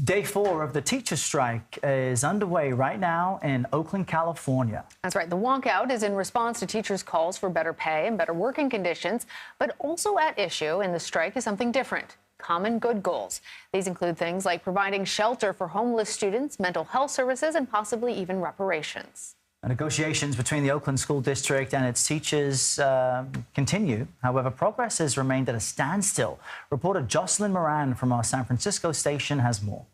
Day 4 of the teacher strike is underway right now in Oakland, California. That's right. The walkout is in response to teachers' calls for better pay and better working conditions, but also at issue in the strike is something different: common good goals. These include things like providing shelter for homeless students, mental health services, and possibly even reparations. Negotiations between the Oakland School District and its teachers continue. However, progress has remained at a standstill. Reporter Jocelyn Moran from our San Francisco station has more.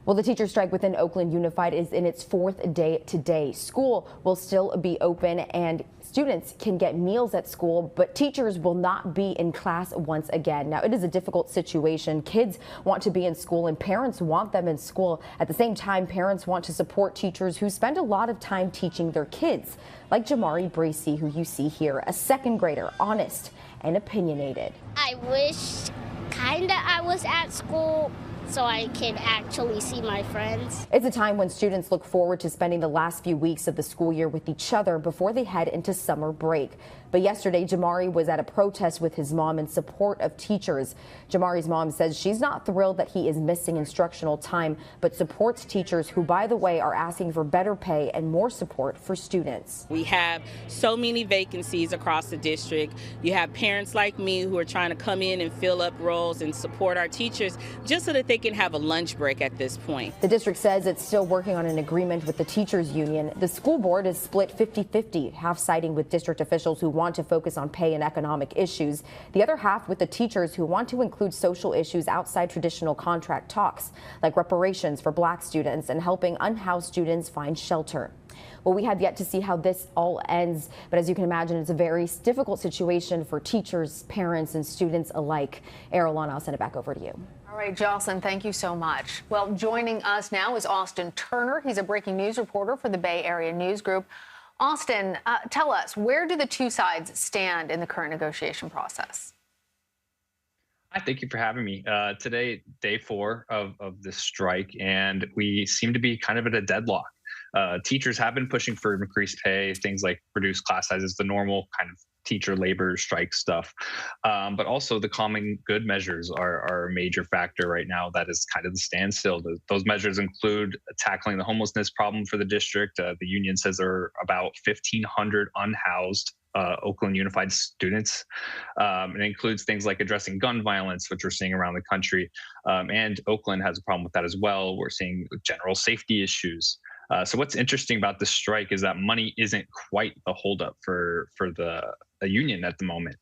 Well, the teacher strike within Oakland Unified is in its 4th day today. School will still be open and students can get meals at school, but teachers will not be in class once again. Now, it is a difficult situation. Kids want to be in school and parents want them in school. At the same time, parents want to support teachers who spend a lot of time teaching their kids, like Jamari Bracey, who you see here, a 2nd grader, honest and opinionated. I wish I was at school so I can actually see my friends. It's a time when students look forward to spending the last few weeks of the school year with each other before they head into summer break. But yesterday, Jamari was at a protest with his mom in support of teachers. Jamari's mom says she's not thrilled that he is missing instructional time, but supports teachers who, by the way, are asking for better pay and more support for students. We have so many vacancies across the district. You have parents like me who are trying to come in and fill up roles and support our teachers just so that they can have a lunch break at this point. The district says it's still working on an agreement with the teachers union. The school board is split 50-50, half siding with district officials who want to focus on pay and economic issues, the other half with the teachers who want to include social issues outside traditional contract talks, like reparations for Black students and helping unhoused students find shelter. Well, we have yet to see how this all ends, but as you can imagine, it's a very difficult situation for teachers, parents, and students alike. Errolana, I'll send it back over to you. All right, Jocelyn, thank you so much. Well, joining us now is Austin Turner. He's a breaking news reporter for the Bay Area News Group. Austin, tell us, where do the two sides stand in the current negotiation process? Hi, thank you for having me. Today, day 4 of this strike, and we seem to be kind of at a deadlock. Teachers have been pushing for increased pay, things like reduced class sizes, the normal kind of teacher labor strike stuff. But also the common good measures are a major factor right now that is kind of the standstill. Those measures include tackling the homelessness problem for the district. The union says there are about 1,500 unhoused Oakland Unified students. It includes things like addressing gun violence, which we're seeing around the country. And Oakland has a problem with that as well. We're seeing general safety issues. So what's interesting about this strike is that money isn't quite the holdup for the union at the moment.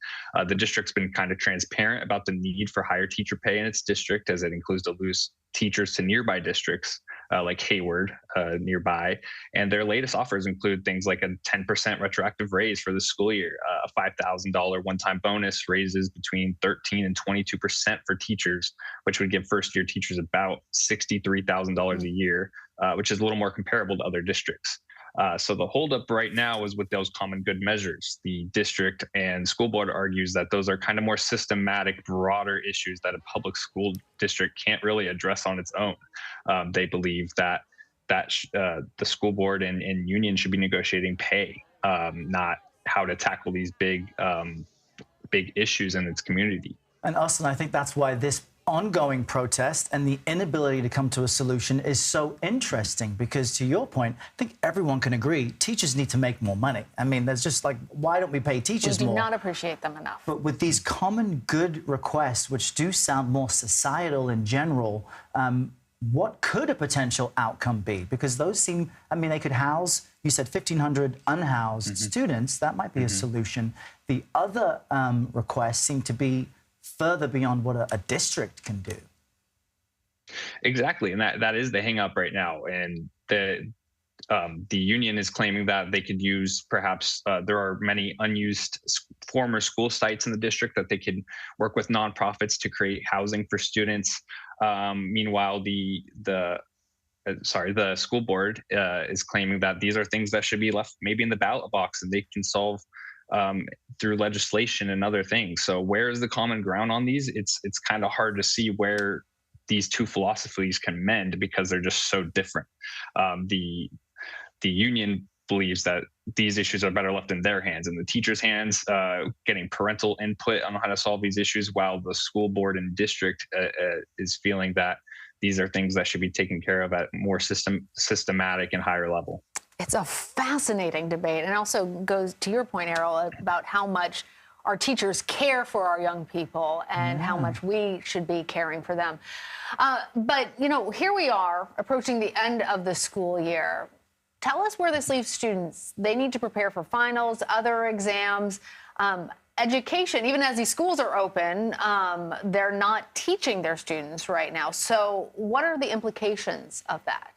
The district's been kind of transparent about the need for higher teacher pay in its district, as it includes to lose teachers to nearby districts like Hayward nearby. And their latest offers include things like a 10% retroactive raise for the school year, a $5,000 one-time bonus, raises between 13 and 22% for teachers, which would give first-year teachers about $63,000 a year, which is a little more comparable to other districts. So the holdup right now is with those common good measures. The district and school board argues that those are kind of more systematic, broader issues that a public school district can't really address on its own. They believe that the school board and union should be negotiating pay, not how to tackle these big issues in its community. And Austin, I think that's why this ongoing protest and the inability to come to a solution is so interesting, because to your point, I think everyone can agree teachers need to make more money. I mean, there's just like, why don't we pay teachers more? We do not appreciate them enough. But with these common good requests, which do sound more societal in general, what could a potential outcome be? Because those seem, I mean, they could house, you said 1,500 unhoused students. That might be a solution. The other requests seem to be further beyond what a district can do. Exactly, and that is the hang up right now. And the union is claiming that they could use, perhaps there are many unused former school sites in the district that they could work with nonprofits to create housing for students. Meanwhile, the school board is claiming that these are things that should be left maybe in the ballot box and they can solve through legislation and other things. So where is the common ground on these? It's kind of hard to see where these two philosophies can mend, because they're just so different. The union believes that these issues are better left in their hands, in the teachers' hands, getting parental input on how to solve these issues, while the school board and district is feeling that these are things that should be taken care of at more systematic and higher level. It's a fascinating debate, and also goes to your point, Errol, about how much our teachers care for our young people and how much we should be caring for them. But, you know, here we are approaching the end of the school year. Tell us where this leaves students. They need to prepare for finals, other exams, education. Even as these schools are open, they're not teaching their students right now. So what are the implications of that?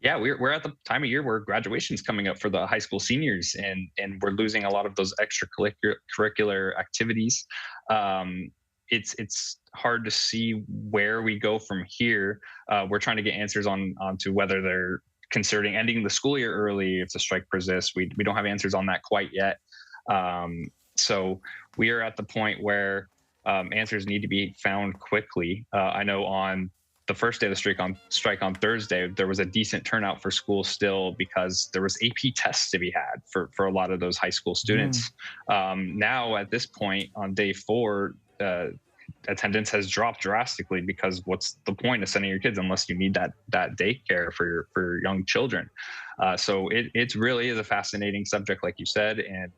Yeah, we're at the time of year where graduation's coming up for the high school seniors, and we're losing a lot of those extracurricular activities. It's hard to see where we go from here. We're trying to get answers onto whether they're considering ending the school year early if the strike persists. We don't have answers on that quite yet. So we are at the point where answers need to be found quickly. I know on the first day of the strike on Thursday, there was a decent turnout for school still because there was AP tests to be had for a lot of those high school students. Now at this point on day 4, attendance has dropped drastically because what's the point of sending your kids unless you need that daycare for your young children? So it really is a fascinating subject, like you said, and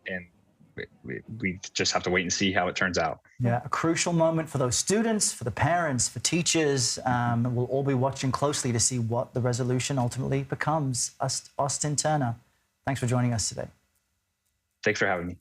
we just have to wait and see how it turns out. Yeah, a crucial moment for those students, for the parents, for teachers. We'll all be watching closely to see what the resolution ultimately becomes. Austin Turner, thanks for joining us today. Thanks for having me.